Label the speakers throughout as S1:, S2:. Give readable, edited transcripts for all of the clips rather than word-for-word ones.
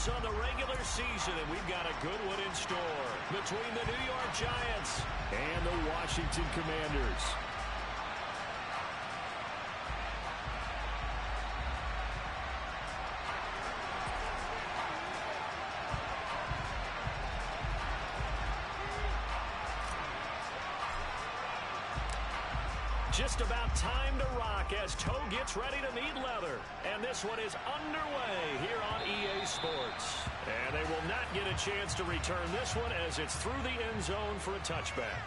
S1: finals on the regular season, and we've got a good one in store between the New York Giants and the Washington Commanders. Just about time to rock as Toe gets ready to meet leather. And this one is underway here on EA Sports. And they will not get a chance to return this one as it's through the end zone for a touchback.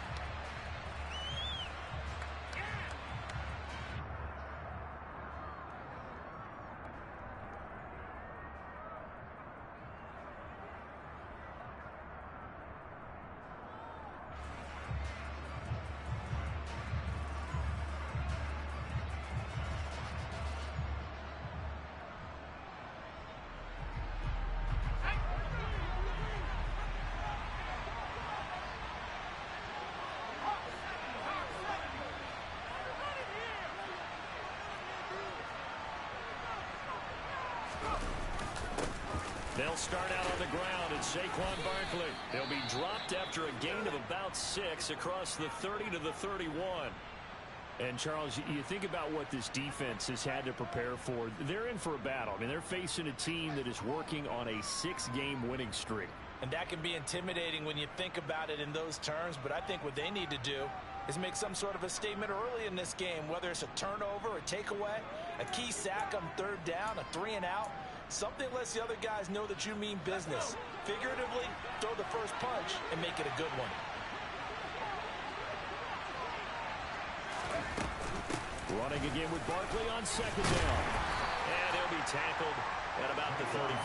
S1: They'll start out on the ground at Saquon Barkley. They'll be dropped after a gain of about 6 across the 30 to the 31. And, Charles, you think about what this defense has had to prepare for. They're in for a battle. I mean, they're facing a team that is working on a 6-game winning streak.
S2: And that can be intimidating when you think about it in those terms. But I think what they need to do is make some sort of a statement early in this game, whether it's a turnover, a takeaway, a key sack on 3rd down, a 3-and-out. Something lets the other guys know that you mean business. Figuratively, throw the first punch and make it a good one.
S1: Running again with Barkley on 2nd down. And he'll be tackled at about the 35.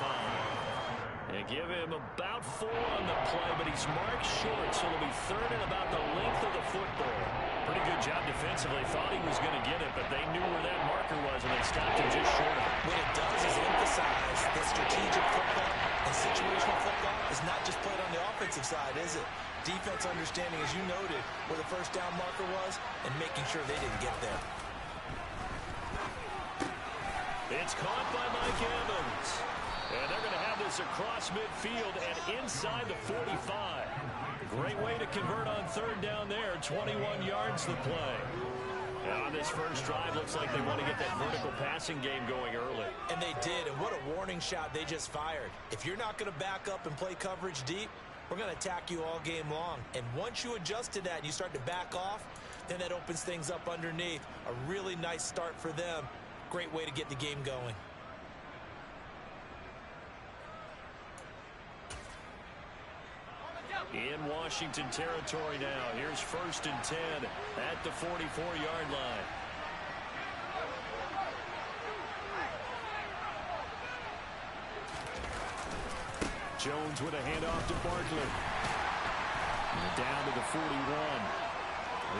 S1: They give him about 4 on the play, but he's marked short, so it'll be 3rd and about the length of the football. Pretty good job defensively. Thought he was going to get it, but they knew where that marker was, and they stopped him just short of it.
S2: What it does is emphasize that strategic football and situational football is not just played on the offensive side, is it? Defense understanding, as you noted, where the 1st down marker was and making sure they didn't get there.
S1: It's caught by Mike Evans. And they're going to have this across midfield and inside the 45. Great way to convert on 3rd down there. 21 yards to play. And on this first drive, looks like they want to get that vertical passing game going early.
S2: And they did, and what a warning shot they just fired. If you're not going to back up and play coverage deep, we're going to attack you all game long. And once you adjust to that and you start to back off, then that opens things up underneath. A really nice start for them. Great way to get the game going.
S1: In Washington territory now. Here's 1st and 10 at the 44-yard line. Jones with a handoff to Barkley. Down to the 41.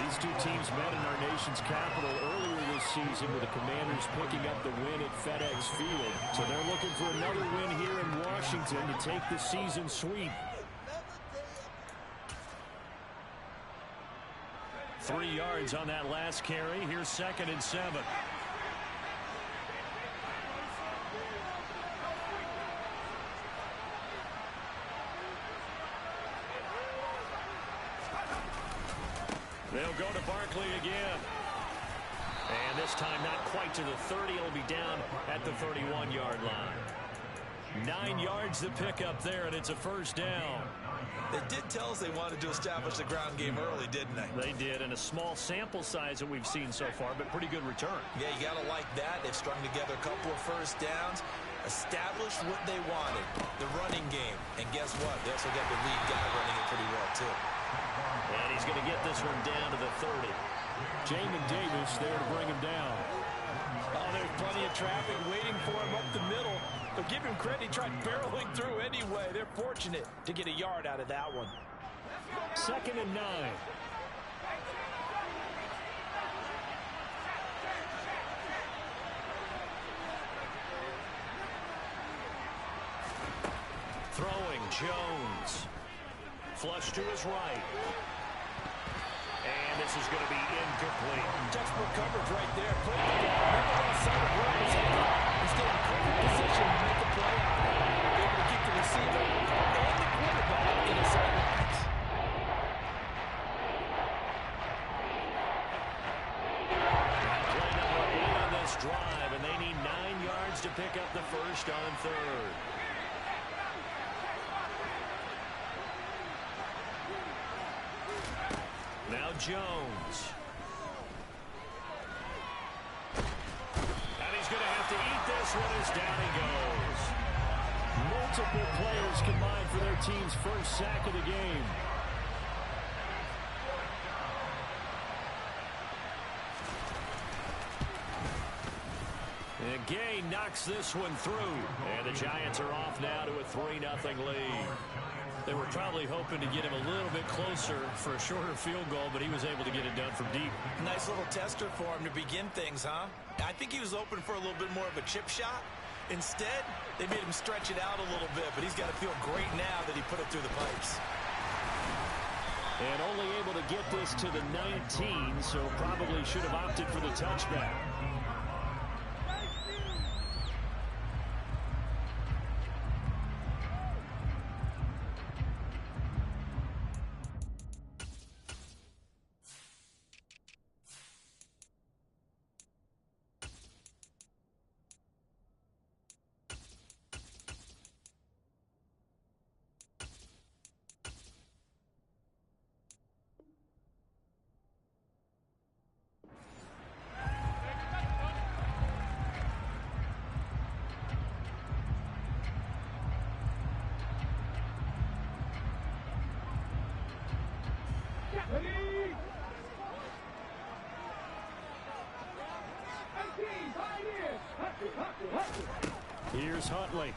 S1: These two teams met in our nation's capital earlier this season with the Commanders picking up the win at FedEx Field. So they're looking for another win here in Washington to take the season sweep. 3 yards on that last carry. Here's 2nd and 7. They'll go to Barkley again. And this time not quite to the 30. It'll be down at the 31-yard line. 9 yards to pick up there, and it's a 1st down.
S2: They did tell us they wanted to establish the ground game early, didn't they?
S1: They did, and a small sample size that we've seen so far, but pretty good return.
S2: Yeah, you got to like that. They've strung together a couple of 1st downs, established what they wanted, the running game. And guess what? They also got the lead guy running it pretty well, too.
S1: And he's going to get this one down to the 30. Jamin Davis there to bring him down.
S2: Oh, there's plenty of traffic waiting for him up the middle. But give him credit, he tried barreling through anyway. They're fortunate to get a yard out of that one.
S1: 2nd and 9. Throwing, Jones. Flush to his right. And this is going to be incomplete.
S2: Textbook coverage right there. Put the ball never outside of runners. Instead of perfect position to make a play. Able to keep the
S1: Jones. And he's going to have to eat this one as down he goes. Multiple players combined for their team's first sack of the game. And Gay knocks this one through. And the Giants are off now to a 3-0 lead. They were probably hoping to get him a little bit closer for a shorter field goal, but he was able to get it done from deep.
S2: Nice little tester for him to begin things, huh? I think he was open for a little bit more of a chip shot. Instead, they made him stretch it out a little bit, but he's got to feel great now that he put it through the pipes.
S1: And only able to get this to the 19, so probably should have opted for the touchback. Here's Huntley.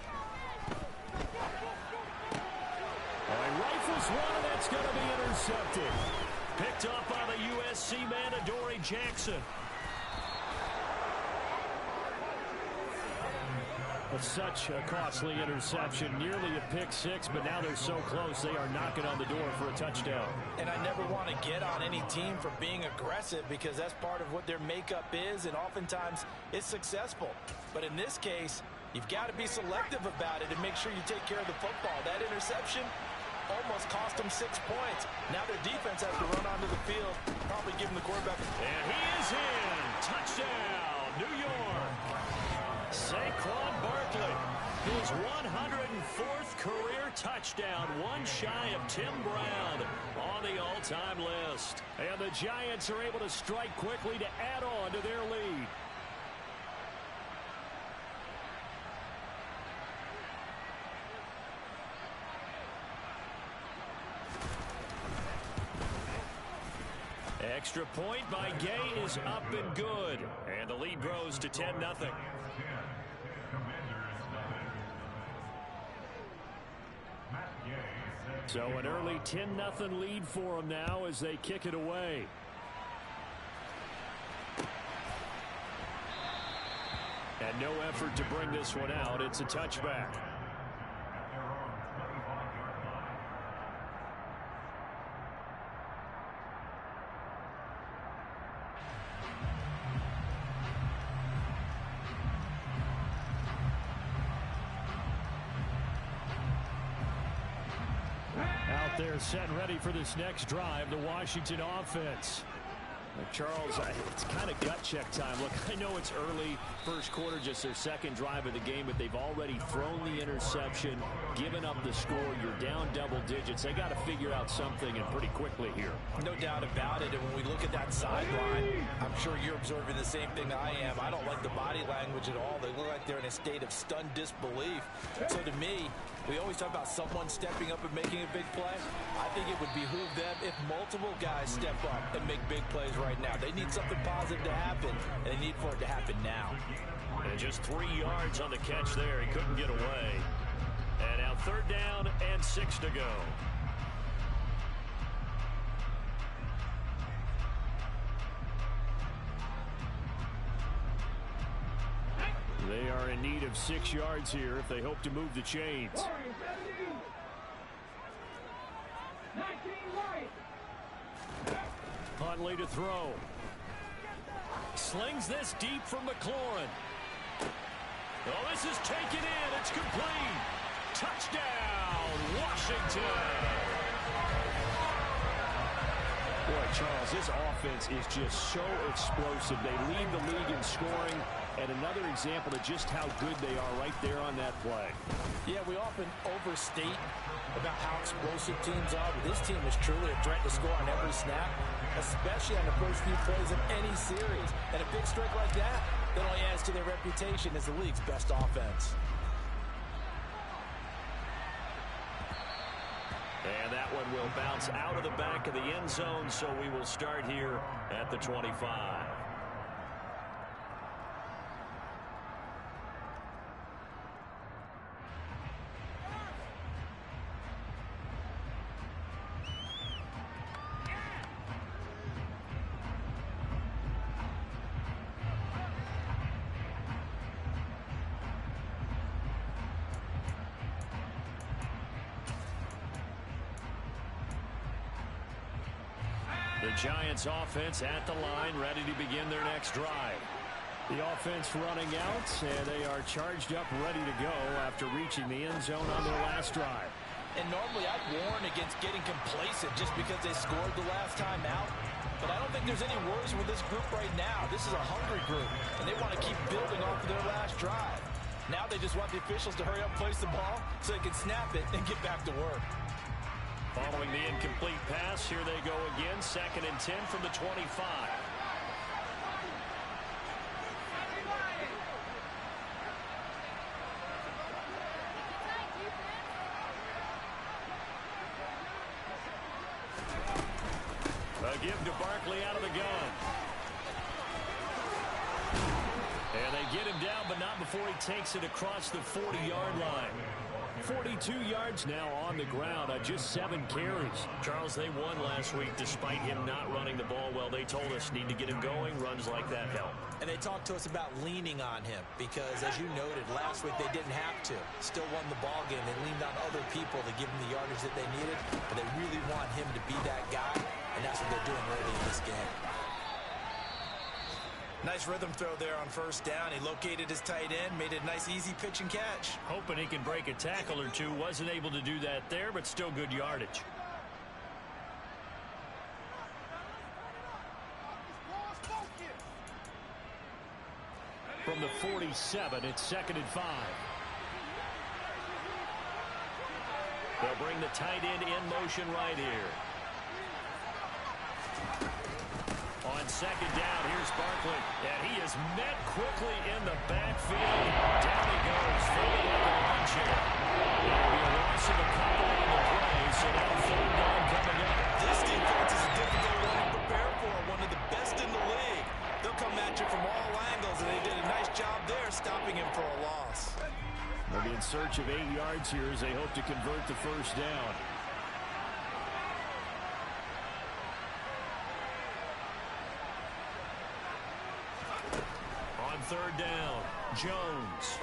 S1: He rifles one, and that's going to be intercepted. Picked up by the USC man, Adoree Jackson. Such a costly interception, nearly a pick six, but now they're so close they are knocking on the door for a touchdown.
S2: And I never want to get on any team for being aggressive because that's part of what their makeup is, and oftentimes it's successful. But in this case, you've got to be selective about it and make sure you take care of the football. That interception almost cost them 6 points. Now their defense has to run onto the field, probably giving the quarterback.
S1: And he is in. Touchdown, New York. Saquon Barkley, his 104th career touchdown, one shy of Tim Brown on the all-time list. And the Giants are able to strike quickly to add on to their lead. Extra point by Gay is up and good. And the lead grows to 10-0. So an early 10-0 lead for them now as they kick it away. And no effort to bring this one out. It's a touchback. They're set and ready for this next drive, the Washington offense. Charles, it's kind of gut check time. Look, I know it's early, first quarter, just their second drive of the game, but they've already thrown the interception, given up the score. You're down double digits. They got to figure out something, and pretty quickly here.
S2: No doubt about it. And when we look at that sideline, I'm sure you're observing the same thing I am. I don't like the body language at all. They look like they're in a state of stunned disbelief. So to me, we always talk about someone stepping up and making a big play. I think it would behoove them if multiple guys step up and make big plays right now. They need something positive to happen, and they need for it to happen now.
S1: And just 3 yards on the catch there. He couldn't get away. And now 3rd down and 6 to go. They are in need of 6 yards here if they hope to move the chains. Huntley to throw. Slings this deep from McLaurin. Oh, this is taken in. It's complete. Touchdown, Washington. Boy, Charles, this offense is just so explosive. They lead the league in scoring. And another example of just how good they are right there on that play.
S2: Yeah, we often overstate about how explosive teams are, but this team is truly a threat to score on every snap, especially on the first few plays of any series. And a big streak like that only adds to their reputation as the league's best offense.
S1: And that one will bounce out of the back of the end zone, so we will start here at the 25. The Giants offense at the line, ready to begin their next drive. The offense running out, and they are charged up, ready to go after reaching the end zone on their last drive.
S2: And normally I'd warn against getting complacent just because they scored the last time out. But I don't think there's any worries with this group right now. This is a hungry group, and they want to keep building off of their last drive. Now they just want the officials to hurry up and place the ball so they can snap it and get back to work.
S1: Following the incomplete pass, here they go again. 2nd and 10 from the 25. A give to Barkley out of the gun. And they get him down, but not before he takes it across the 40-yard line. 42 yards now on the ground on just 7 carries. Charles, they won last week despite him not running the ball well. They told us need to get him going. Runs like that help.
S2: And they talked to us about leaning on him because, as you noted, last week they didn't have to. Still won the ball game. They leaned on other people to give them the yardage that they needed, but they really want him to be that guy, and that's what they're doing early in this game. Nice rhythm throw there on first down. He located his tight end, made it a nice easy pitch and catch.
S1: Hoping he can break a tackle or two. Wasn't able to do that there, but still good yardage. From the 47, it's 2nd and 5. They'll bring the tight end in motion right here. On 2nd down, here's Barkley. And he is met quickly in the backfield. Down he goes, falling like a lawn chair. There'll be a loss of a couple on the play, so now 3rd down coming up.
S2: This defense is a difficult one to prepare for, one of the best in the league. They'll come at you from all angles, and they did a nice job there stopping him for a loss.
S1: They'll be in search of 8 yards here as they hope to convert the first down. On 3rd down, Jones.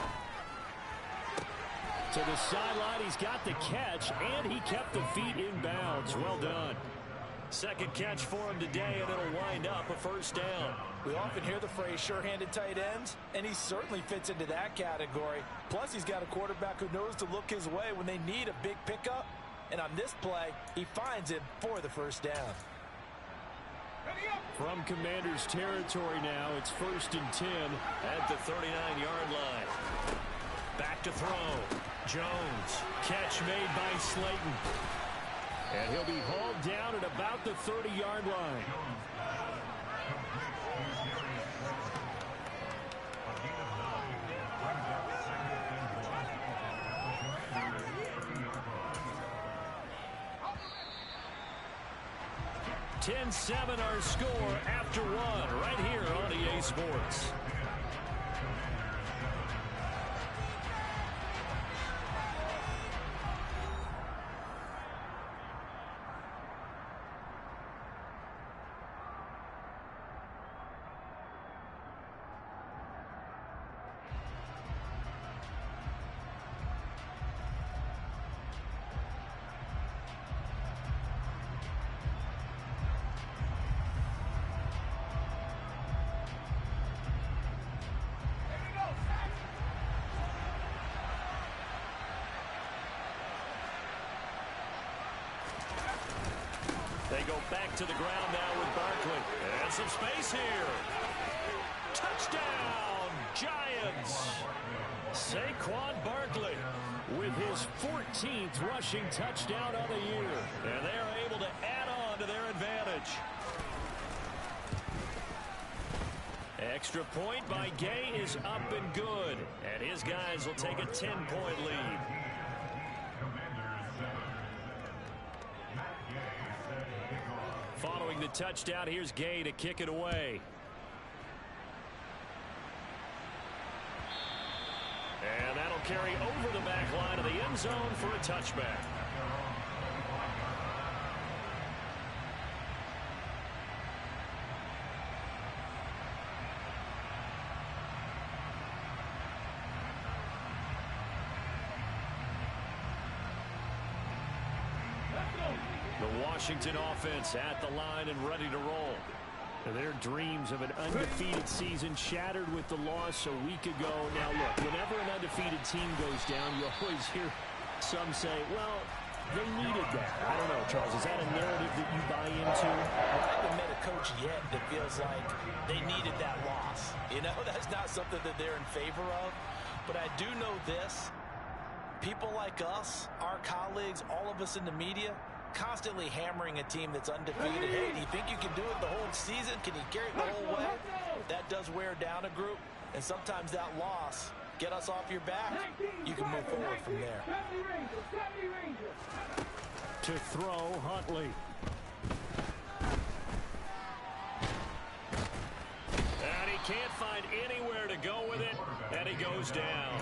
S1: To the sideline, he's got the catch, and he kept the feet in bounds. Well done. 2nd catch for him today, and it'll wind up a first down.
S2: We often hear the phrase sure-handed tight ends, and he certainly fits into that category. Plus, he's got a quarterback who knows to look his way when they need a big pickup. And on this play, he finds him for the first down.
S1: From Commander's territory now, it's 1st and 10 at the 39-yard line. Back to throw. Jones. Catch made by Slayton. And he'll be hauled down at about the 30-yard line. (10-7) our score after 1 right here on EA Sports. They go back to the ground now with Barkley. And some space here. Touchdown, Giants! Saquon Barkley with his 14th rushing touchdown of the year. And they are able to add on to their advantage. Extra point by Gay is up and good. And his guys will take a 10-point lead. Following the touchdown, here's Gay to kick it away. And that'll carry over the back line of the end zone for a touchback. The Washington offense at the line and ready to roll. Their dreams of an undefeated season shattered with the loss a week ago. Now, look, whenever an undefeated team goes down, you always hear some say, well, they needed that. I don't know, Charles. Is that a narrative that you buy into?
S2: I haven't met a coach yet that feels like they needed that loss. You know, that's not something that they're in favor of. But I do know this. People like us, our colleagues, all of us in the media, constantly hammering a team that's undefeated. Hey, do you think you can do it the whole season? Can you carry it the whole way? That does wear down a group, and sometimes that loss, get us off your back, you can move forward from there.
S1: To throw, Huntley. And he can't find anywhere to go with it, and he goes down.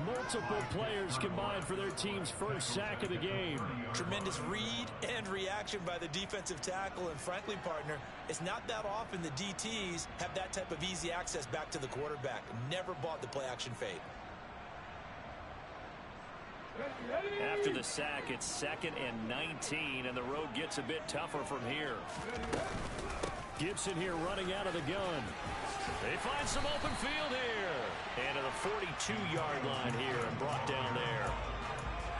S1: Multiple players combined for their team's first sack of the game.
S2: Tremendous read and reaction by the defensive tackle, and frankly, partner, it's not that often the DTs have that type of easy access back to the quarterback. Never bought the play action fade.
S1: After the sack, it's 2nd and 19, and the road gets a bit tougher from here. Gibson here running out of the gun. They find some open field here. And to the 42-yard line here and brought down there.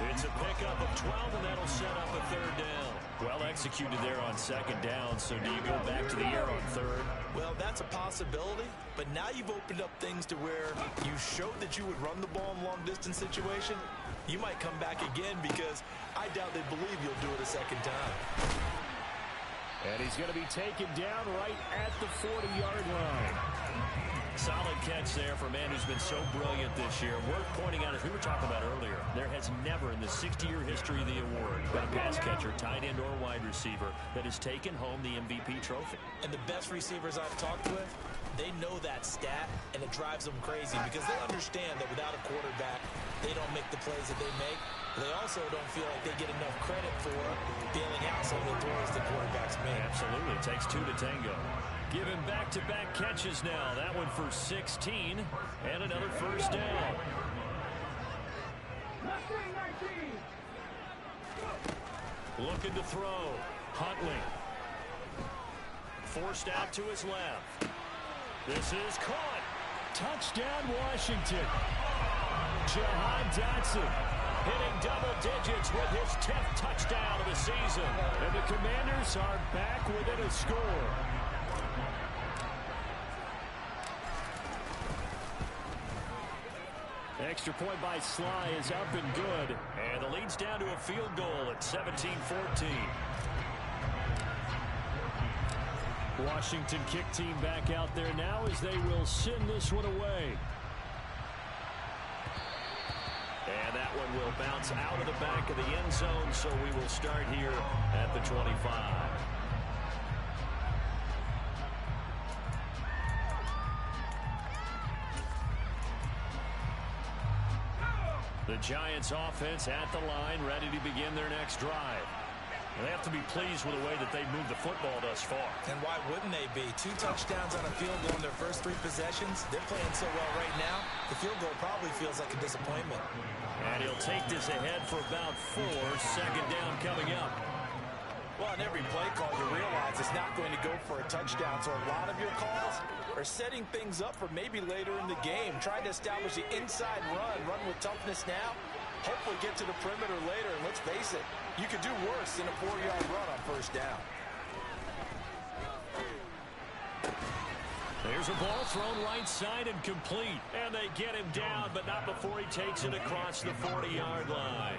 S1: It's a pickup of 12, and that'll set up a 3rd down. Well executed there on 2nd down, so do you go back to the air on 3rd?
S2: Well, that's a possibility, but now you've opened up things to where you showed that you would run the ball in long-distance situation. You might come back again because I doubt they believe you'll do it a 2nd time.
S1: And he's going to be taken down right at the 40-yard line. Solid catch there for a man who's been so brilliant this year. Worth pointing out, as we were talking about earlier, there has never in the 60-year history of the award been a pass catcher, tight end, or wide receiver that has taken home the MVP trophy.
S2: And the best receivers I've talked with, they know that stat, and it drives them crazy because they understand that without a quarterback, they don't make the plays that they make. They also don't feel like they get enough credit for bailing out some of the throws the quarterbacks make.
S1: Absolutely. It takes 2 to tango. Given back-to-back catches now. That one for 16 and another 1st down. Looking to throw. Huntley. Forced out to his left. This is caught. Touchdown, Washington. Jahan Dotson hitting double digits with his 10th touchdown of the season. And the Commanders are back within a score. Extra point by Sly is up and good. And the lead's down to a field goal at 17-14. Washington kick team back out there now as they will send this one away. And that one will bounce out of the back of the end zone, so we will start here at the 25. The Giants offense at the line, ready to begin their next drive. They have to be pleased with the way that they've moved the football thus far.
S2: And why wouldn't they be? 2 touchdowns on a field goal in their first 3 possessions. They're playing so well right now, the field goal probably feels like a disappointment.
S1: And he'll take this ahead for about 4. 2nd down coming up.
S2: Well, on every play call, you realize it's not going to go for a touchdown. So a lot of your calls are setting things up for maybe later in the game, trying to establish the inside run with toughness now. Hopefully get to the perimeter later, and let's face it, you could do worse than a 4-yard run on 1st down.
S1: Here's a ball thrown right side and complete. And they get him down, but not before he takes it across the 40-yard line.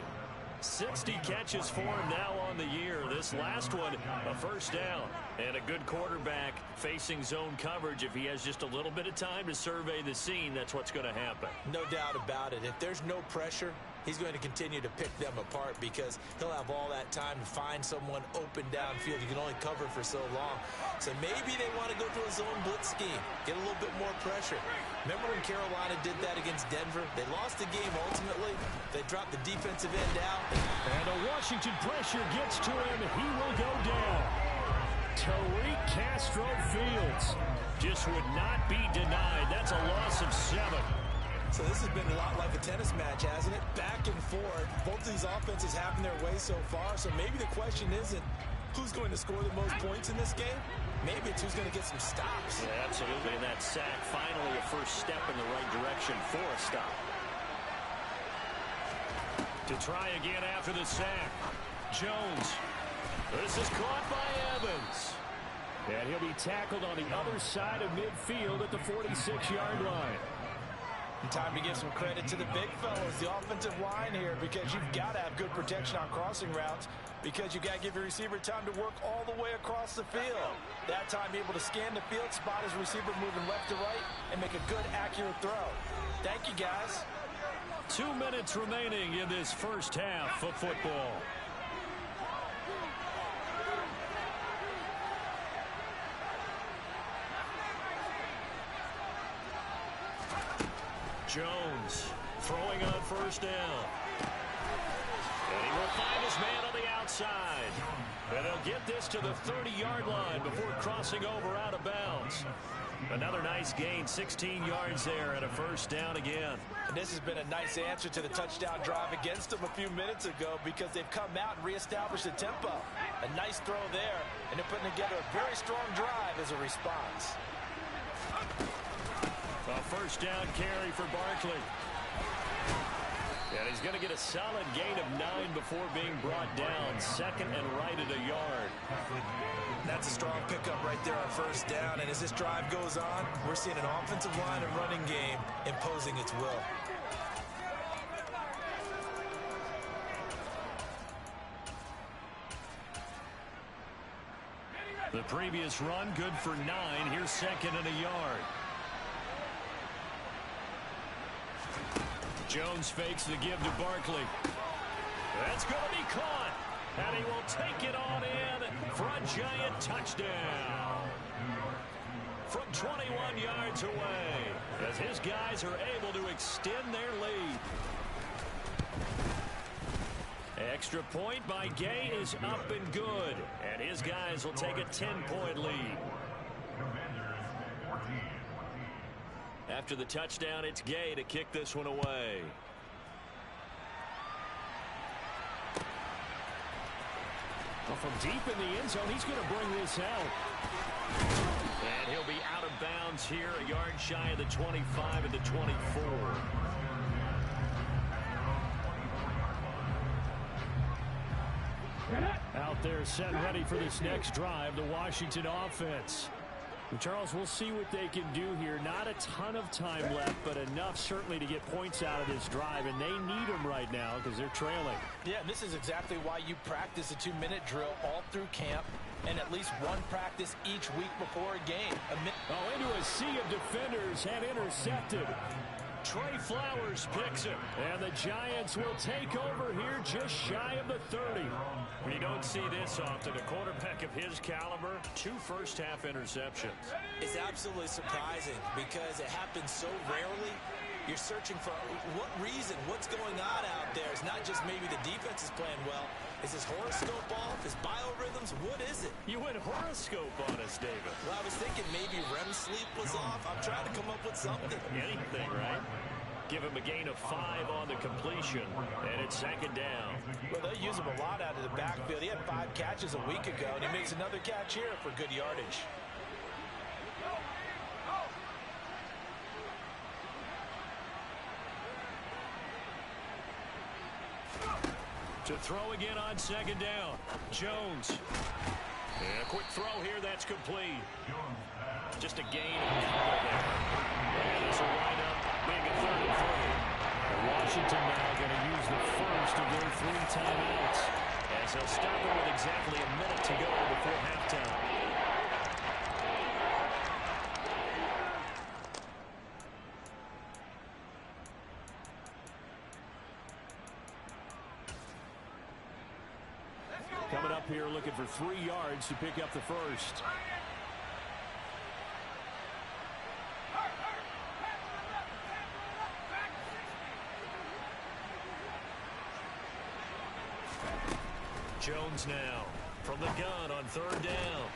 S1: 60 catches for him now on the year. This last one, a first down. And a good quarterback facing zone coverage. If he has just a little bit of time to survey the scene, that's what's going to happen.
S2: No doubt about it. If there's no pressure, he's going to continue to pick them apart because he'll have all that time to find someone open downfield. You can only cover for so long. So maybe they want to go to a zone blitz scheme, get a little bit more pressure. Remember when Carolina did that against Denver? They lost the game ultimately. They dropped the defensive end out.
S1: And a Washington pressure gets to him. He will go down. Tariq Castro Fields just would not be denied. That's a loss of 7.
S2: So this has been a lot like a tennis match, hasn't it? Back and forth. Both of these offenses having their way so far. So maybe the question isn't who's going to score the most points in this game. Maybe it's who's going to get some stops.
S1: Yeah, absolutely. And that sack, finally a first step in the right direction for a stop. To try again after the sack. Jones. This is caught by Evans. And he'll be tackled on the other side of midfield at the 46-yard line.
S2: And time to give some credit to the big fellas, the offensive line here, because you've got to have good protection on crossing routes because you've got to give your receiver time to work all the way across the field. That time able to scan the field, spot his receiver moving left to right, and make a good, accurate throw. Thank you, guys.
S1: 2 minutes remaining in this first half of football. Jones throwing on first down. And he will find his man on the outside. And he'll get this to the 30-yard line before crossing over out of bounds. Another nice gain, 16 yards there, and a first down again.
S2: And this has been a nice answer to the touchdown drive against them a few minutes ago because they've come out and reestablished the tempo. A nice throw there, and they're putting together a very strong drive as a response.
S1: A first down carry for Barkley. And he's going to get a solid gain of 9 before being brought down. Second and right at a yard.
S2: That's a strong pickup right there on first down. And as this drive goes on, we're seeing an offensive line and running game imposing its will.
S1: The previous run good for 9. Here's second and a yard. Jones fakes the give to Barkley. That's going to be caught. And he will take it on in for a giant touchdown. From 21 yards away, as his guys are able to extend their lead. Extra point by Gay is up and good. And his guys will take a 10-point lead. After the touchdown, it's Gay to kick this one away. Well, from deep in the end zone, he's going to bring this out. And he'll be out of bounds here, a yard shy of the 25 at the 24. Out there set and ready for this next drive, the Washington offense. Charles, we'll see what they can do here. Not a ton of time left, but enough certainly to get points out of this drive, and they need them right now because they're trailing.
S2: Yeah, and this is exactly why you practice a 2-minute drill all through camp and at least one practice each week before a game.
S1: Into a sea of defenders and intercepted. Trey Flowers picks it, and the Giants will take over here just shy of the 30. We don't see this often. A quarterback of his caliber, 2 first-half interceptions.
S2: It's absolutely surprising because it happens so rarely. You're searching for what reason, what's going on out there. It's not just maybe the defense is playing well. Is his horoscope off? His biorhythms? What is it?
S1: You went horoscope on us, David.
S2: Well, I was thinking maybe REM sleep was off. I'm trying to come up with something.
S1: Anything, right? Give him a gain of 5 on the completion, and it's second down.
S2: Well, they use him a lot out of the backfield. He had 5 catches a week ago, and he makes another catch here for good yardage.
S1: To throw again on second down. Jones. And a quick throw here, that's complete. Just a gain of a couple there. And this will wind up being a 3rd and 3.
S3: Washington now going to use the first of their 3 timeouts,
S1: as they'll stop it with exactly a minute to go before halftime.
S3: Coming up here looking for 3 yards to pick up the first.
S1: Jones now from the gun on 3rd down.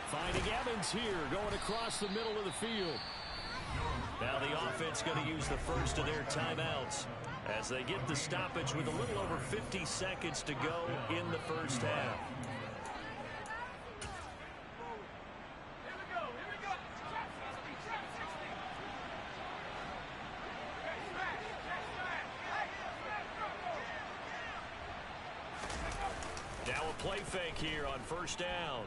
S3: Finding Evans here, going across the middle of the field.
S1: Now the offense going to use the first of their timeouts as they get the stoppage with a little over 50 seconds to go in the first half. Now a play fake here on 1st down.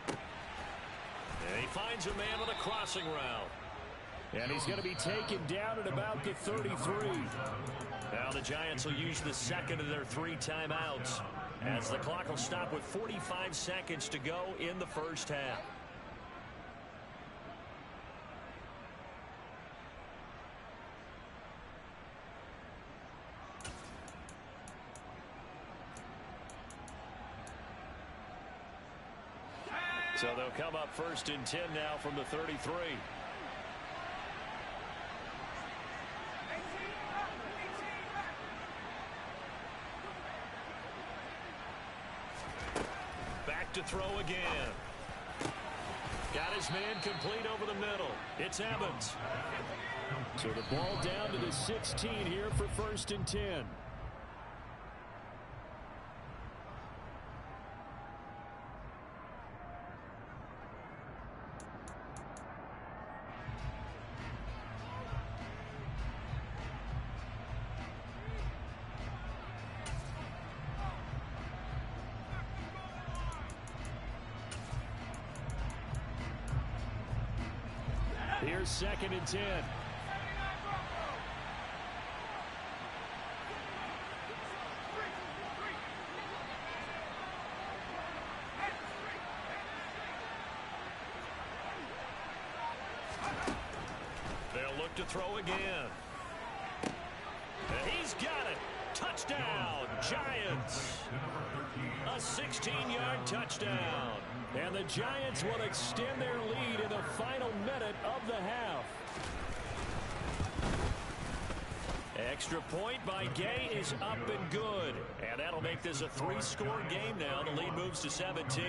S1: And he finds a man on a crossing route.
S3: And he's going to be taken down at about the 33.
S1: Now the Giants will use the second of their 3 timeouts as the clock will stop with 45 seconds to go in the first half. So they'll come up 1st and 10 now from the 33. Back to throw again. Got his man complete over the middle. It's Evans.
S3: So the ball down to the 16 here for 1st and 10. Here's 2nd and 10.
S1: They'll look to throw again. And he's got it. Touchdown, Giants. A 16-yard touchdown.
S3: And the Giants will extend their lead in the final minute of the half.
S1: Extra point by Gay is up and good. And that'll make this a 3-score game now. The lead moves to 17.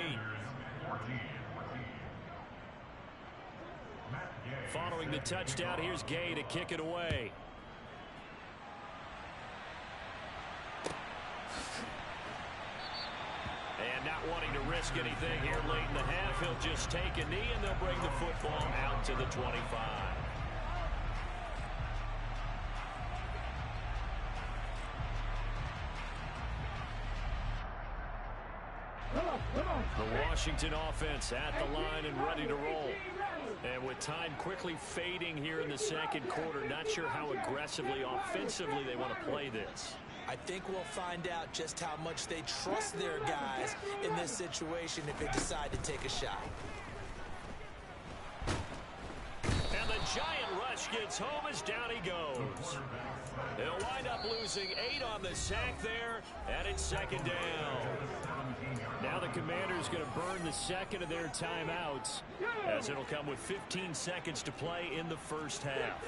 S1: Following the touchdown, here's Gay to kick it away. And not wanting to risk anything here late in the half, he'll just take a knee and they'll bring the football out to the 25. The Washington offense at the line and ready to roll. And with time quickly fading here in the 2nd quarter, not sure how aggressively, offensively they want to play this.
S2: I think we'll find out just how much they trust their guys in this situation if they decide to take a shot.
S1: And the giant rush gets home as down he goes. They'll wind up losing 8 on the sack there, and it's 2nd down.
S3: Now the Commanders going to burn the 2nd of their timeouts,
S1: as it'll come with 15 seconds to play in the first half.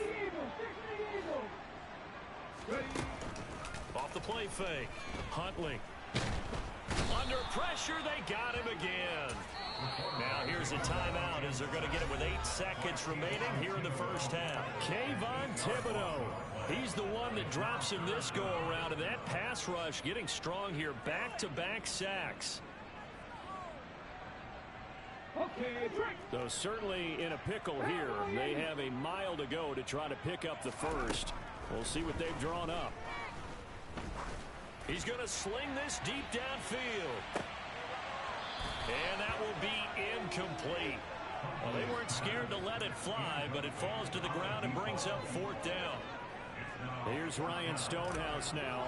S1: Off the play fake. Huntley. Under pressure, they got him again. Now here's a timeout as they're going to get it with 8 seconds remaining here in the first half.
S3: Kayvon Thibodeau. He's the one that drops him this go-around, and that pass rush getting strong here. Back-to-back sacks. Though certainly in a pickle here. They have a mile to go to try to pick up the first. We'll see what they've drawn up.
S1: He's going to sling this deep downfield. And that will be incomplete. Well, they weren't scared to let it fly, but it falls to the ground and brings up 4th down.
S3: Here's Ryan Stonehouse now,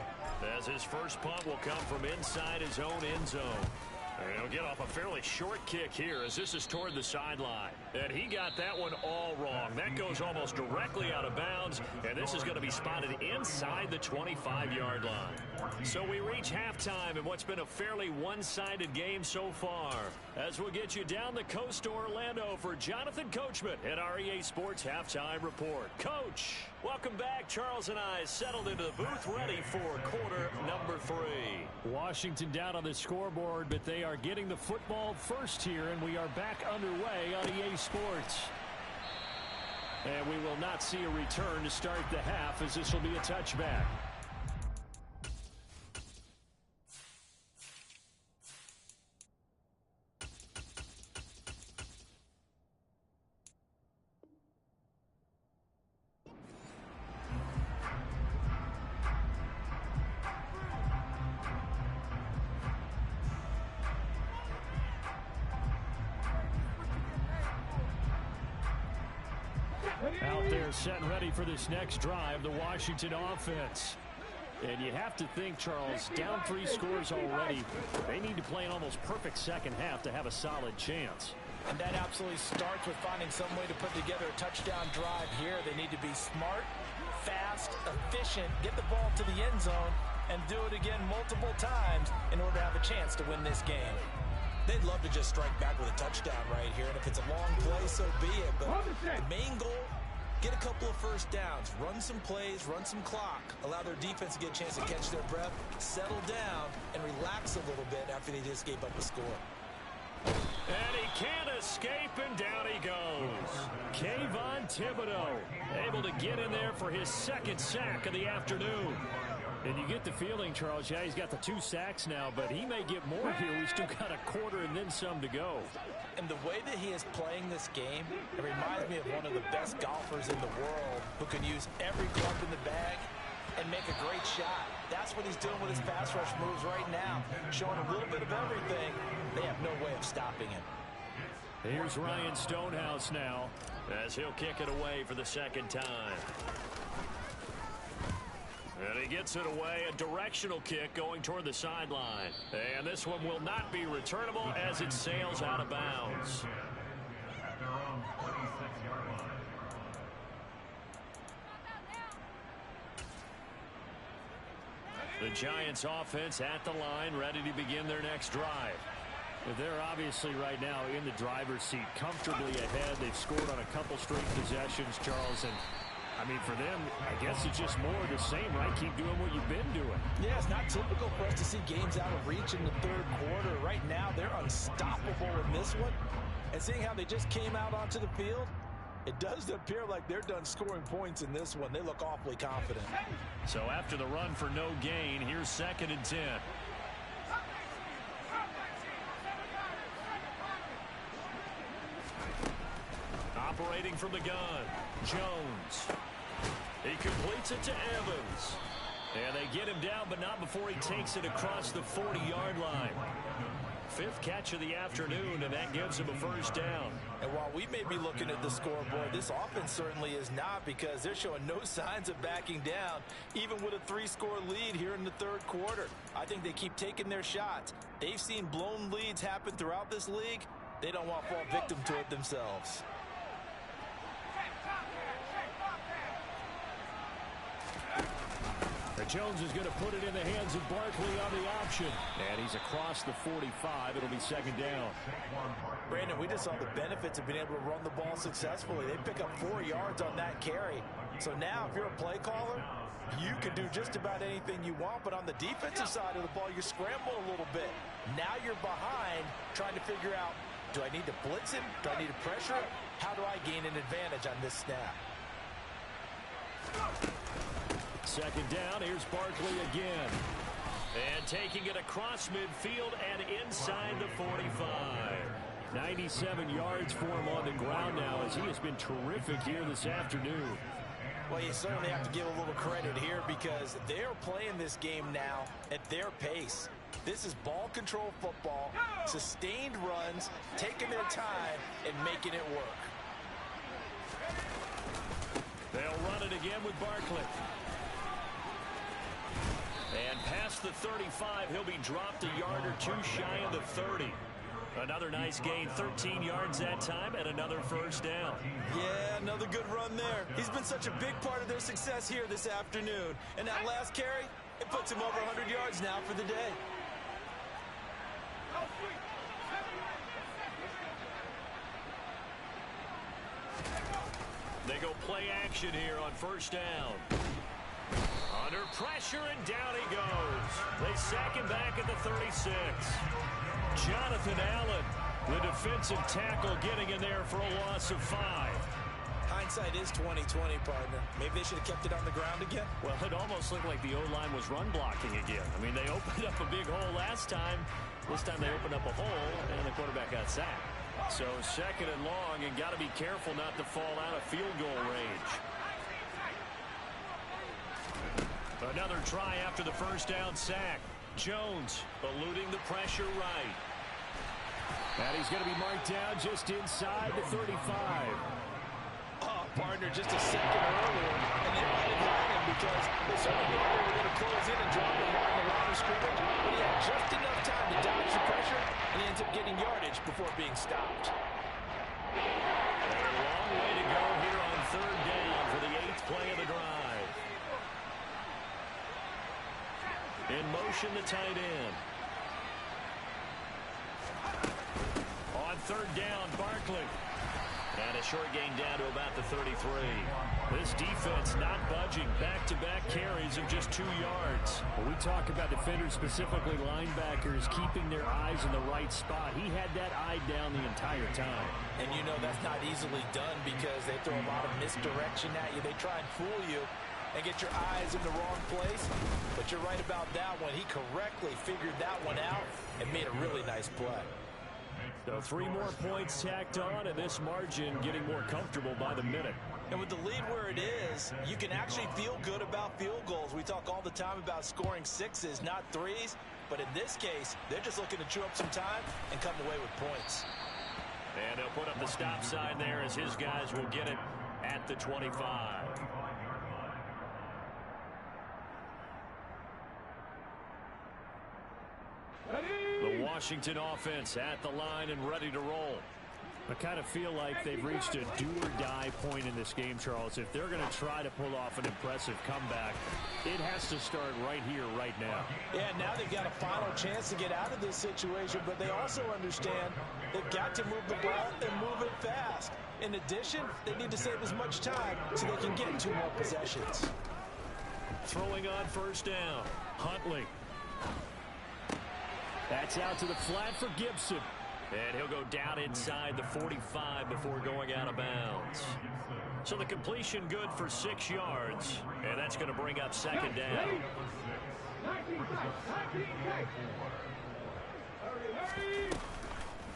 S1: as his first punt will come from inside his own end zone. And he'll get off a fairly short kick here as this is toward the sideline. And he got that one all wrong. That goes almost directly out of bounds, and this is going to be spotted inside the 25-yard line. So we reach halftime in what's been a fairly one-sided game so far. As we'll get you down the coast to Orlando for Jonathan Coachman at our EA Sports Halftime Report. Coach, welcome back. Charles and I settled into the booth ready for quarter number 3.
S3: Washington down on the scoreboard, but they are getting the football first here, and we are back underway on EA Sports. And we will not see a return to start the half, as this will be a touchback. Out there set and ready for this next drive, the Washington offense. And you have to think, Charles, down 3 scores already. They need to play an almost perfect second half to have a solid chance.
S2: And that absolutely starts with finding some way to put together a touchdown drive here. They need to be smart, fast, efficient, get the ball to the end zone, and do it again multiple times in order to have a chance to win this game. They'd love to just strike back with a touchdown right here, and if it's a long play, so be it. But the main goal, get a couple of first downs, run some plays, run some clock, allow their defense to get a chance to catch their breath, settle down, and relax a little bit after they just gave up a score.
S1: And he can't escape, and down he goes. Kayvon Thibodeau able to get in there for his 2nd sack of the afternoon.
S3: And you get the feeling, Charles, yeah, he's got the 2 sacks now, but he may get more here. We've still got a quarter and then some to go.
S2: And the way that he is playing this game, it reminds me of one of the best golfers in the world who can use every club in the bag and make a great shot. That's what he's doing with his pass rush moves right now, showing a little bit of everything. They have no way of stopping him.
S3: Here's Ryan Stonehouse now,
S1: as he'll kick it away for the 2nd time. And he gets it away, a directional kick going toward the sideline. And this one will not be returnable as it sails out of bounds. The Giants offense at the line, ready to begin their next drive.
S3: They're obviously right now in the driver's seat, comfortably ahead. They've scored on a couple straight possessions, Charles, and I mean, for them, I guess it's just more of the same, right? Keep doing what you've been doing.
S2: Yeah, it's not typical for us to see games out of reach in the 3rd quarter. Right now, they're unstoppable in this one. And seeing how they just came out onto the field, it does appear like they're done scoring points in this one. They look awfully confident.
S1: So after the run for no gain, here's 2nd and 10. Operating from the gun, Jones. He completes it to Evans. And they get him down, but not before he takes it across the 40-yard line. 5th catch of the afternoon, and that gives him a 1st down.
S2: And while we may be looking at the scoreboard, this offense certainly is not, because they're showing no signs of backing down, even with a 3-score lead here in the 3rd quarter. I think they keep taking their shots. They've seen blown leads happen throughout this league. They don't want to fall victim to it themselves.
S3: Jones is going to put it in the hands of Barkley on the option. And he's across the 45. It'll be 2nd down.
S2: Brandon, we just saw the benefits of being able to run the ball successfully. They pick up 4 yards on that carry. So now, if you're a play caller, you can do just about anything you want. But on the defensive side of the ball, you scramble a little bit. Now you're behind, trying to figure out, do I need to blitz him? Do I need to pressure him? How do I gain an advantage on this snap?
S3: 2nd down, here's Barkley again.
S1: And taking it across midfield and inside the 45.
S3: 97 yards for him on the ground now, as he has been terrific here this afternoon.
S2: Well, you certainly have to give a little credit here, because they're playing this game now at their pace. This is ball control football, sustained runs, taking their time, and making it work.
S3: They'll run it again with Barkley. And past the 35, he'll be dropped a yard or two shy of the 30. Another nice gain, 13 yards that time, and another first down.
S2: Yeah, another good run there. He's been such a big part of their success here this afternoon. And that last carry, it puts him over 100 yards now for the day.
S3: They go play action here on first down. Under pressure, and down he goes. They sack him back at the 36. Jonathan Allen, the defensive tackle, getting in there for a loss of 5.
S2: Hindsight is 20/20, partner. Maybe they should have kept it on the ground again.
S3: Well, it almost looked like the O-line was run blocking again. I mean, they opened up a big hole last time. This time they opened up a hole, and the quarterback got sacked. So second and long, and got to be careful not to fall out of field goal range. Another try after the first down sack. Jones eluding the pressure right. And he's going to be marked down just inside the 35.
S2: Oh, partner, just a second earlier, and they might have had him because they certainly thought they were going to close in and drop him right in the line of scrimmage, but he had just enough time to dodge the pressure, and he ends up getting yardage before being stopped.
S3: A long way to go here on third down for the 8th play of the drive. In motion, the tight end. On third down, Barkley. And a short gain down to about the 33. This defense not budging. Back-to-back carries of just 2 yards. When we talk about defenders, specifically linebackers, keeping their eyes in the right spot, he had that eye down the entire time.
S2: And you know that's not easily done because they throw a lot of misdirection at you. They try and fool you and get your eyes in the wrong place. But you're right about that one. He correctly figured that one out and made a really nice play.
S3: So 3 more points tacked on, and this margin getting more comfortable by the minute.
S2: And with the lead where it is, you can actually feel good about field goals. We talk all the time about scoring 6s, not 3s. But in this case, they're just looking to chew up some time and come away with points.
S3: And they'll put up the stop sign there as his guys will get it at the 25. The Washington offense at the line and ready to roll. I kind of feel like they've reached a do-or-die point in this game, Charles. If they're going to try to pull off an impressive comeback, it has to start right here, right now.
S2: Yeah, now they've got a final chance to get out of this situation, but they also understand they've got to move the ball and move it fast. In addition, they need to save as much time so they can get 2 more possessions.
S3: Throwing on first down, Huntley. That's out to the flat for Gibson. And he'll go down inside the 45 before going out of bounds. So the completion good for 6 yards. And that's going to bring up second down.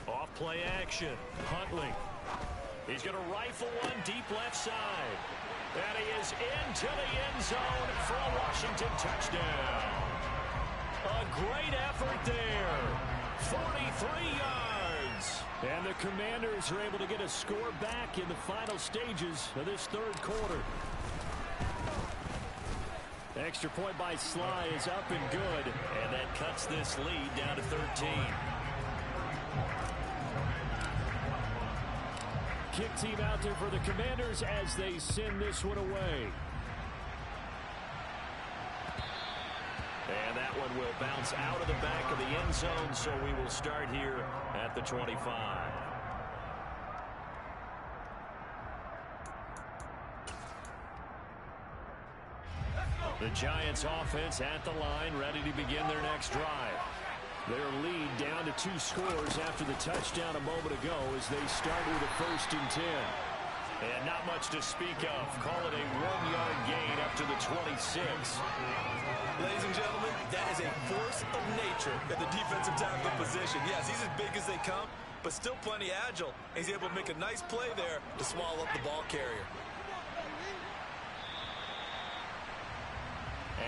S3: Off play action. Huntley. He's going to rifle one deep left side. And he is into the end zone for a Washington touchdown. A great effort there. 43 yards. And the Commanders are able to get a score back in the final stages of this third quarter. The extra point by Sly is up and good. And that cuts this lead down to 13. Kick team out there for the Commanders as they send this one away. And that one will bounce out of the back of the end zone, so we will start here at the 25. The Giants offense at the line, ready to begin their next drive. Their lead down to 2 scores after the touchdown a moment ago as they start with a 1st and 10. And not much to speak of. Call it a 1-yard gain up to the 26.
S2: Ladies and gentlemen, that is a force of nature at the defensive tackle position. Yes, he's as big as they come, but still plenty agile. He's able to make a nice play there to swallow up the ball carrier.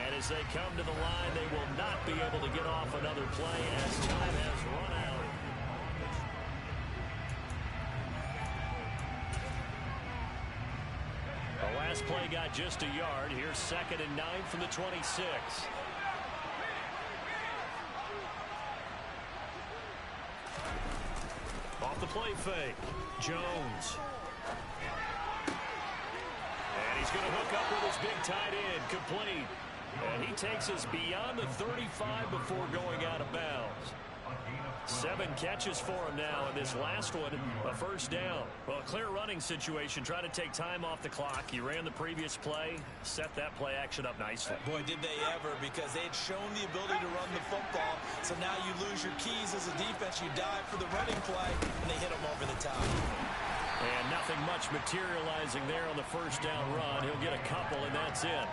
S1: And as they come to the line, they will not be able to get off another play as time has run out. The last play got just a yard. Here's 2nd and 9 from the 26. Off the play fake. Jones. And he's going to hook up with his big tight end. Complete. And he takes us beyond the 35 before going out of bounds. 7 catches for him now, and this last one, a first down. Well, a clear running situation, trying to take time off the clock. He ran the previous play, set that play action up nicely.
S2: Boy, did they ever, because they had shown the ability to run the football. So now you lose your keys as a defense. You dive for the running play, and they hit him over the top.
S1: And nothing much materializing there on the first down run. He'll get a couple, and that's it.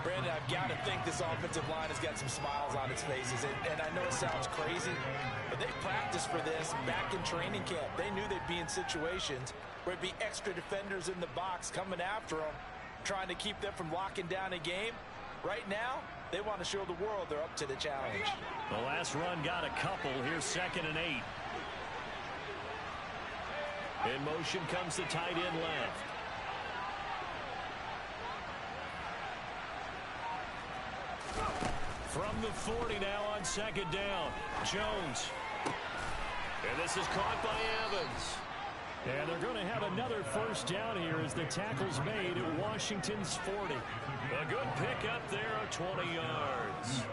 S2: Brandon, I've got to think this offensive line has got some smiles on its faces. And I know it sounds crazy, but they practiced for this back in training camp. They knew they'd be in situations where it'd be extra defenders in the box coming after them, trying to keep them from locking down a game. Right now, they want to show the world they're up to the challenge.
S1: The last run got a couple. Here's 2nd and 8. In motion comes the tight end left. From the 40 now on 2nd down. Jones. And this is caught by Evans.
S3: And they're going to have another first down here as the tackle's made at Washington's 40.
S1: A good pickup there of 20 yards.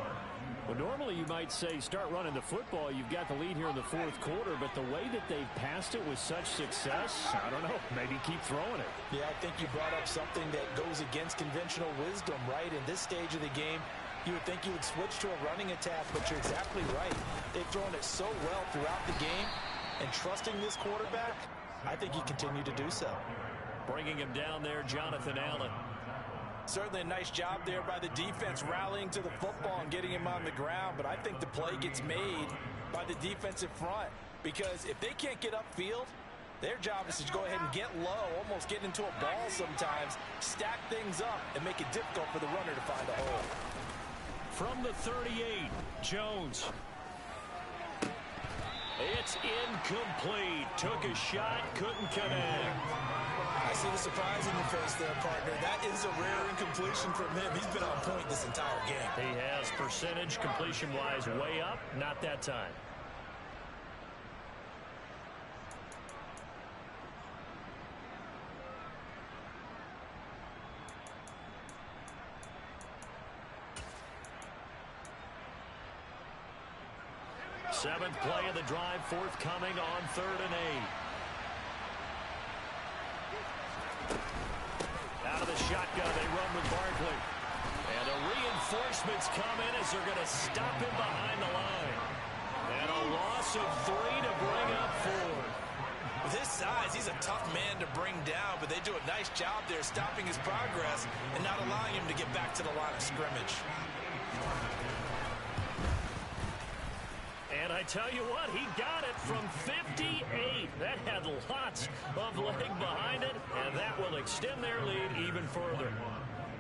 S3: Well, normally you might say start running the football. You've got the lead here in the 4th quarter, but the way that they've passed it with such success, I don't know, maybe keep throwing it.
S2: Yeah, I think you brought up something that goes against conventional wisdom, right? In this stage of the game, you would think you would switch to a running attack, but you're exactly right. They've thrown it so well throughout the game, and trusting this quarterback, I think you continue to do so.
S1: Bringing him down there, Jonathan Allen.
S2: Certainly a nice job there by the defense rallying to the football and getting him on the ground, but I think the play gets made by the defensive front because if they can't get upfield, their job is to go ahead and get low, almost get into a ball sometimes, stack things up, and make it difficult for the runner to find a hole.
S1: From the 38, Jones. It's incomplete. Took a shot, couldn't connect.
S2: I see the surprise in your face there, partner. That is a rare incompletion from him. He's been on point this entire game.
S1: He has percentage completion-wise way up, not that time. Seventh play of the drive, forthcoming on 3rd and 8. Out of the shotgun, they run with Barkley. And the reinforcements come in as they're going to stop him behind the line. And a loss of 3 to bring up 4.
S2: With his size, he's a tough man to bring down, but they do a nice job there stopping his progress and not allowing him to get back to the line of scrimmage.
S1: And I tell you what, he got it from 58. That had lots of leg behind it, and that will extend their lead even further.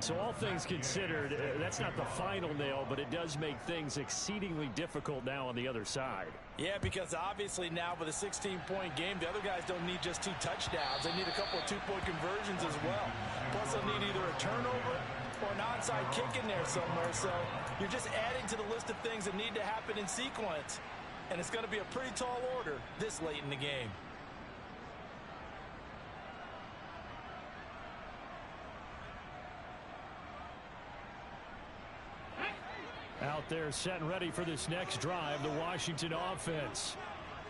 S3: So all things considered, that's not the final nail, but it does make things exceedingly difficult now on the other side.
S2: Yeah, because obviously now with a 16-point game, the other guys don't need just 2 touchdowns. They need a couple of 2-point conversions as well. Plus, they'll need either a turnover or an onside kick in there somewhere. So you're just adding to the list of things that need to happen in sequence. And it's going to be a pretty tall order this late in the game.
S3: Out there set and ready for this next drive, the Washington offense.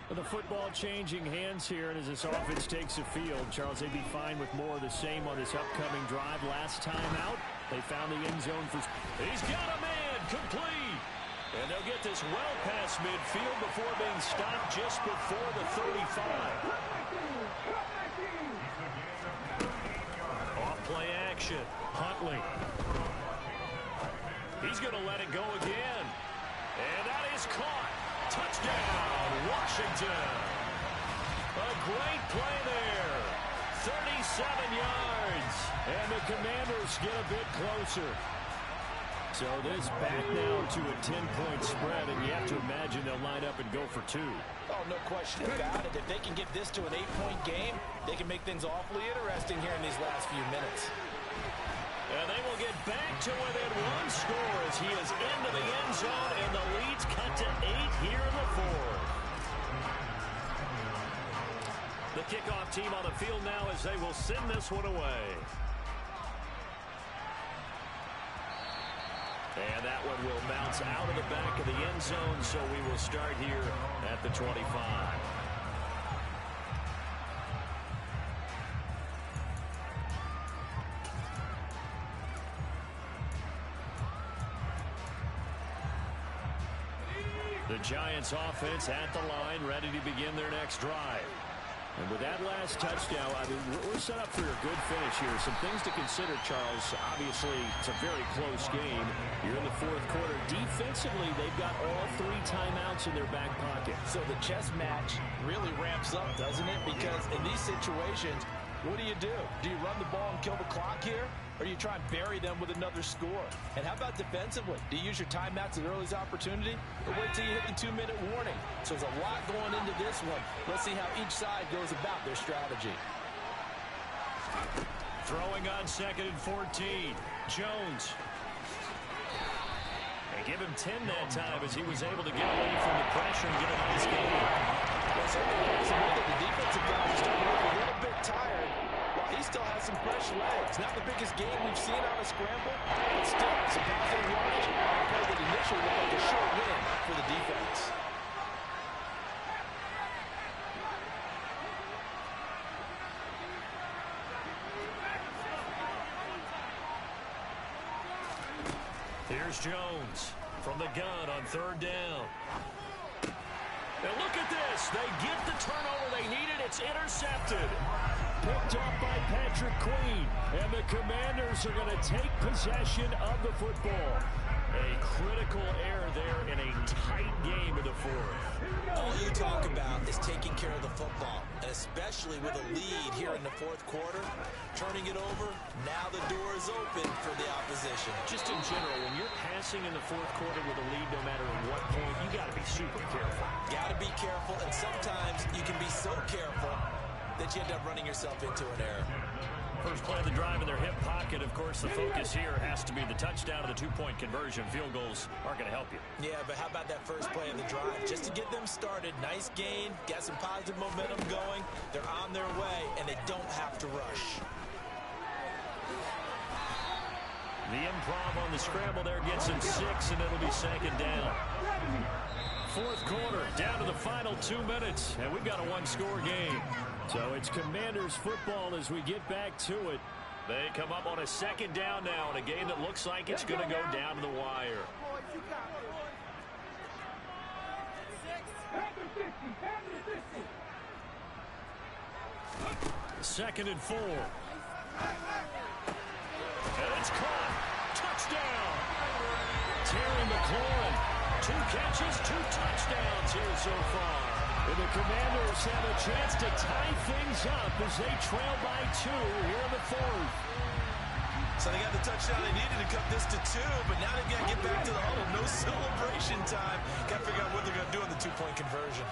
S3: The football changing hands here, and as this offense takes the field, Charles, they'd be fine with more of the same on this upcoming drive. Last time out, they found the end zone for...
S1: He's got a man, complete. And they'll get this well past midfield before being stopped just before the 35. Off play action, Huntley. He's going to let it go again. And that is caught. Touchdown, Washington. A great play there. 37 yards. And the Commanders get a bit closer.
S3: So this back now to a 10-point spread, and you have to imagine they'll line up and go for two.
S2: Oh, no question about it. If they can get this to an 8-point game, they can make things awfully interesting here in these last few minutes.
S1: And they will get back to within one score as he is into the end zone, and the lead's cut to 8 here in the fourth. The kickoff team on the field now as they will send this one away. And that one will bounce out of the back of the end zone, so we will start here at the 25. The Giants offense at the line, ready to begin their next drive. And with that last touchdown, I mean, we're set up for a good finish here. Some things to consider, Charles. Obviously, it's a very close game. You're in the fourth quarter. Defensively, they've got all 3 timeouts in their back pocket.
S2: So the chess match really ramps up, doesn't it? Because in these situations, what do? Do you run the ball and kill the clock here? Or do you try and bury them with another score? And how about defensively? Do you use your timeouts at earliest opportunity? Or wait till you hit the 2-minute warning? So there's a lot going into this one. Let's see how each side goes about their strategy.
S3: Throwing on 2nd and 14. Jones. And give him 10 that time as he was able to get away from the pressure and get a nice gain.
S2: Well, certainly the defensive guys are starting to look a little bit tired. Well, he still has some fresh legs. Not the biggest game we've seen on a scramble, but still some positive watch on a play that initially looked like a short win for the defense.
S3: Here's Jones from the gun on 3rd down.
S1: And look at this. They get the turnover they needed. It's intercepted.
S3: Picked up by Patrick Queen. And the Commanders are going to take possession of the football. A critical error there in a tight game in the fourth.
S2: All you talk about is taking care of the football, and especially with a lead here in the fourth quarter. Turning it over, now the door is open for the opposition.
S1: Just in general, when you're passing in the fourth quarter with a lead, no matter what point, you got to be super careful.
S2: Got to be careful, and sometimes you can be so careful that you end up running yourself into an error.
S1: First play of the drive in their hip pocket. Of course, the focus here has to be the touchdown of the 2-point conversion. Field goals aren't going to help you.
S2: Yeah, but how about that first play of the drive? Just to get them started, nice gain, got some positive momentum going. They're on their way, and they don't have to rush.
S1: The improv on the scramble there gets him 6, and it'll be 2nd down. Fourth quarter, down to the final 2 minutes, and we've got a 1-score game.
S3: So it's Commanders football as we get back to it.
S1: They come up on a 2nd down now in a game that looks like it's going to go down to the wire. 2nd and 4. And it's caught. Touchdown. Terry McLaurin. 2 catches, 2 touchdowns here so far.
S3: And the Commanders have a chance to tie things up as they trail by 2 here in the fourth.
S2: So they got the touchdown they needed to cut this to 2, but now they've got to get back to the huddle. No celebration time. Got to figure out what they're going to do on the 2-point conversion.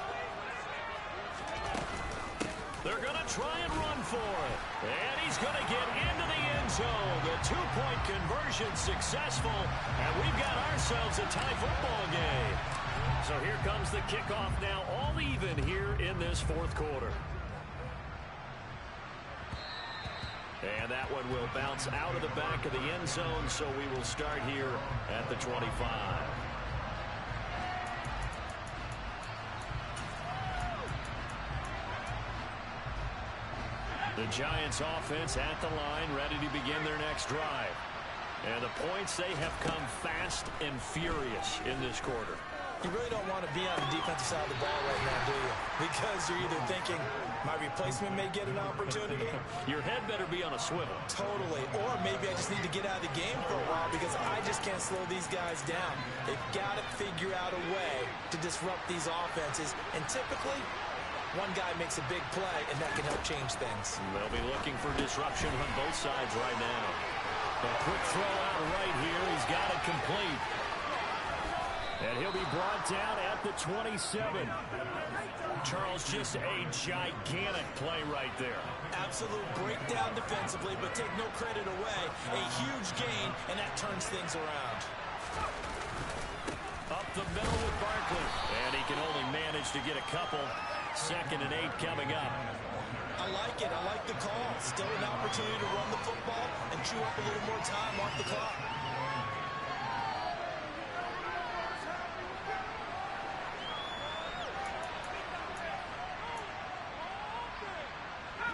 S1: They're going to try and run for it. And he's going to get into the end zone. The 2-point conversion successful. And we've got ourselves a tie football game. So here comes the kickoff now, all even here in this fourth quarter. And that one will bounce out of the back of the end zone, so we will start here at the 25. The Giants offense at the line, ready to begin their next drive. And the points, they have come fast and furious in this quarter.
S2: You really don't want to be on the defensive side of the ball right now, do you? Because you're either thinking, my replacement may get an opportunity.
S1: Your head better be on a swivel.
S2: Totally. Or maybe I just need to get out of the game for a while because I just can't slow these guys down. They've got to figure out a way to disrupt these offenses. And typically, one guy makes a big play, and that can help change things.
S1: They'll be looking for disruption on both sides right now.
S3: A quick throw out right here. He's got it complete. And he'll be brought down at the 27. Charles, just a gigantic play right there.
S2: Absolute breakdown defensively, but take no credit away. A huge gain, and that turns things around.
S3: Up the middle with Barkley. And he can only manage to get a couple. 2nd and 8 coming up.
S2: I like it. I like the call. Still an opportunity to run the football and chew up a little more time off the clock.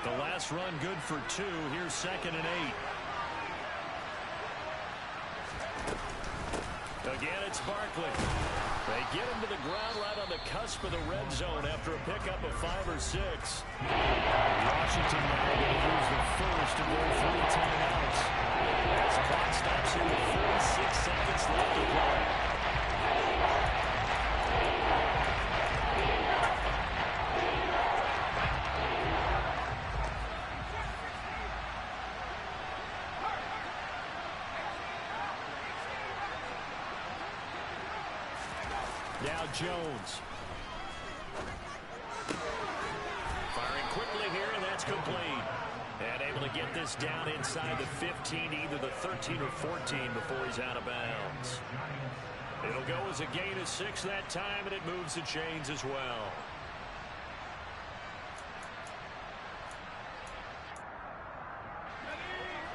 S3: The last run good for 2. Here's 2nd and 8. Again, it's Barkley. They get him to the ground right on the cusp of the red zone after a pickup of 5 or 6. Washington now going to use the first of their 3 timeouts. As the clock stops here with 46 seconds left to play. Now Jones. Firing quickly here, and that's complete. And able to get this down inside the 15, either the 13 or 14 before he's out of bounds. It'll go as a gain of 6 that time, and it moves the chains as well.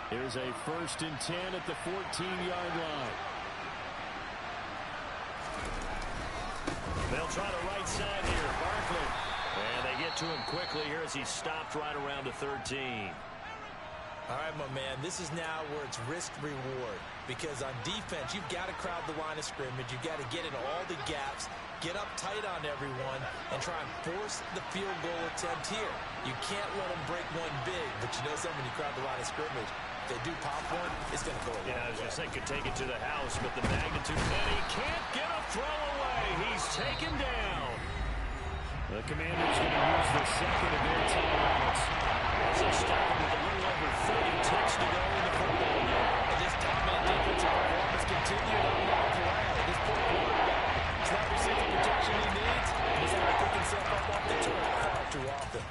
S3: Here's a 1st and 10 at the 14-yard line. They'll try the right side here. Barkley. And they get to him quickly here as he stopped right around the 13.
S2: All right, my man, this is now where it's risk-reward. Because on defense, you've got to crowd the line of scrimmage. You've got to get in all the gaps, get up tight on everyone, and try and force the field goal attempt here. You can't let them break one big, but you know something, when you crowd the line of scrimmage, if they do pop one, it's going to go away.
S3: Yeah, I was going to say could take it to the house, but the magnitude, and he can't get a throw away. He's taken down. The Commanders going to use the 2nd of their timeouts. As they stop with a little over 30 ticks to go in the football game.
S2: And this dominant defensive performance continued on that play. This poor quarterback, he's not receiving the protection he needs. He's had to pick himself up off the turf far too often.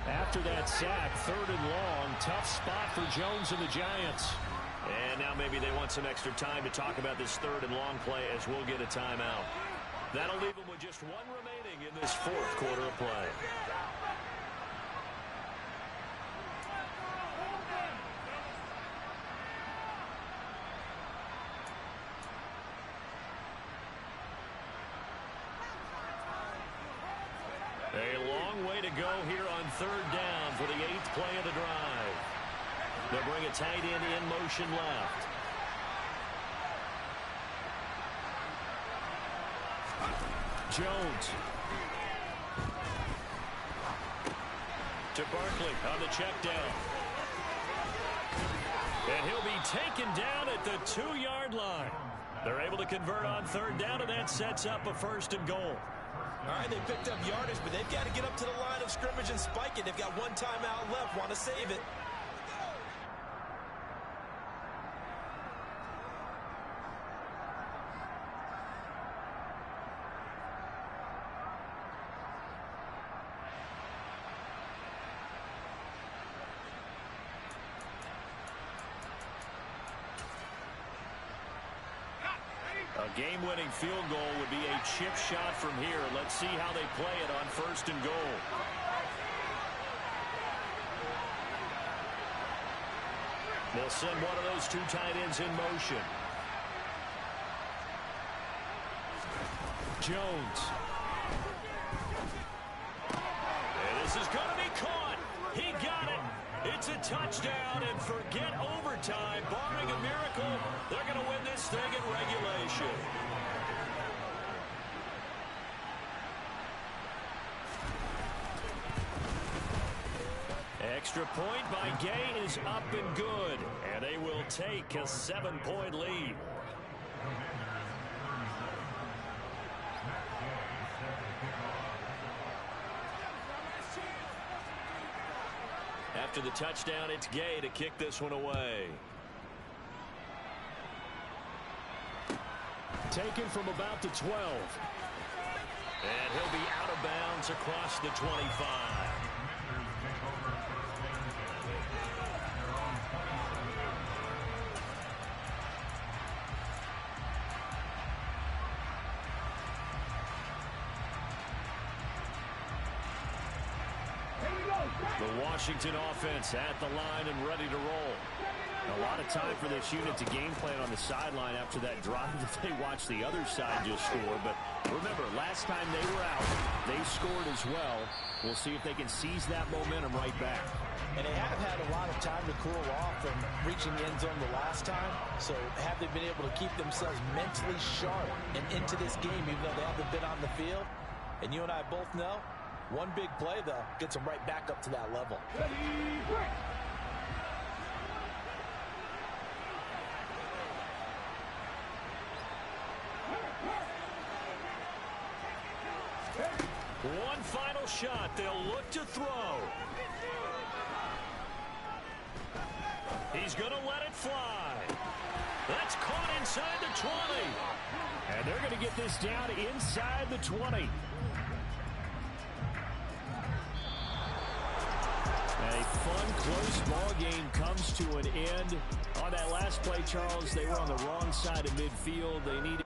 S3: After that sack, 3rd and long, tough spot for Jones and the Giants. And now maybe they want some extra time to talk about this 3rd and long play as we'll get a timeout. That'll leave them with just 1 remaining in this 4th quarter of play. A long way to go here on 3rd down for the 8th play of the drive. They'll bring a tight end in motion left. Jones. To Barkley on the check down. And he'll be taken down at the 2-yard line. They're able to convert on 3rd down, and that sets up a 1st and goal.
S2: All right, they picked up yardage, but they've got to get up to the line of scrimmage and spike it. They've got 1 timeout left, want to save it.
S3: A game-winning field goal would be a chip shot from here. Let's see how they play it on 1st and goal. They'll send one of those 2 tight ends in motion. Jones. And this is going to be caught. He got it. It's a touchdown, and forget overtime. Barring a miracle, they're going to win this thing in regulation. Extra point by Gay is up and good, and they will take a 7-point lead.
S1: After the touchdown, it's Gay to kick this one away.
S3: Taken from about the 12.
S1: And he'll be out of bounds across the 25.
S3: The Washington offense at the line and ready to roll. A lot of time for this unit to game plan on the sideline after that drive that they watched the other side just score. But remember, last time they were out, they scored as well. We'll see if they can seize that momentum right back.
S2: And they have had a lot of time to cool off from reaching the end zone the last time. So have they been able to keep themselves mentally sharp and into this game, even though they haven't been on the field? And you and I both know, one big play, though, gets them right back up to that level.
S1: One final shot. They'll look to throw. He's going to let it fly. That's caught inside the 20.
S3: And they're going to get this down inside the 20. A fun, close ball game comes to an end. On that last play, Charles, they were on the wrong side of midfield. They needed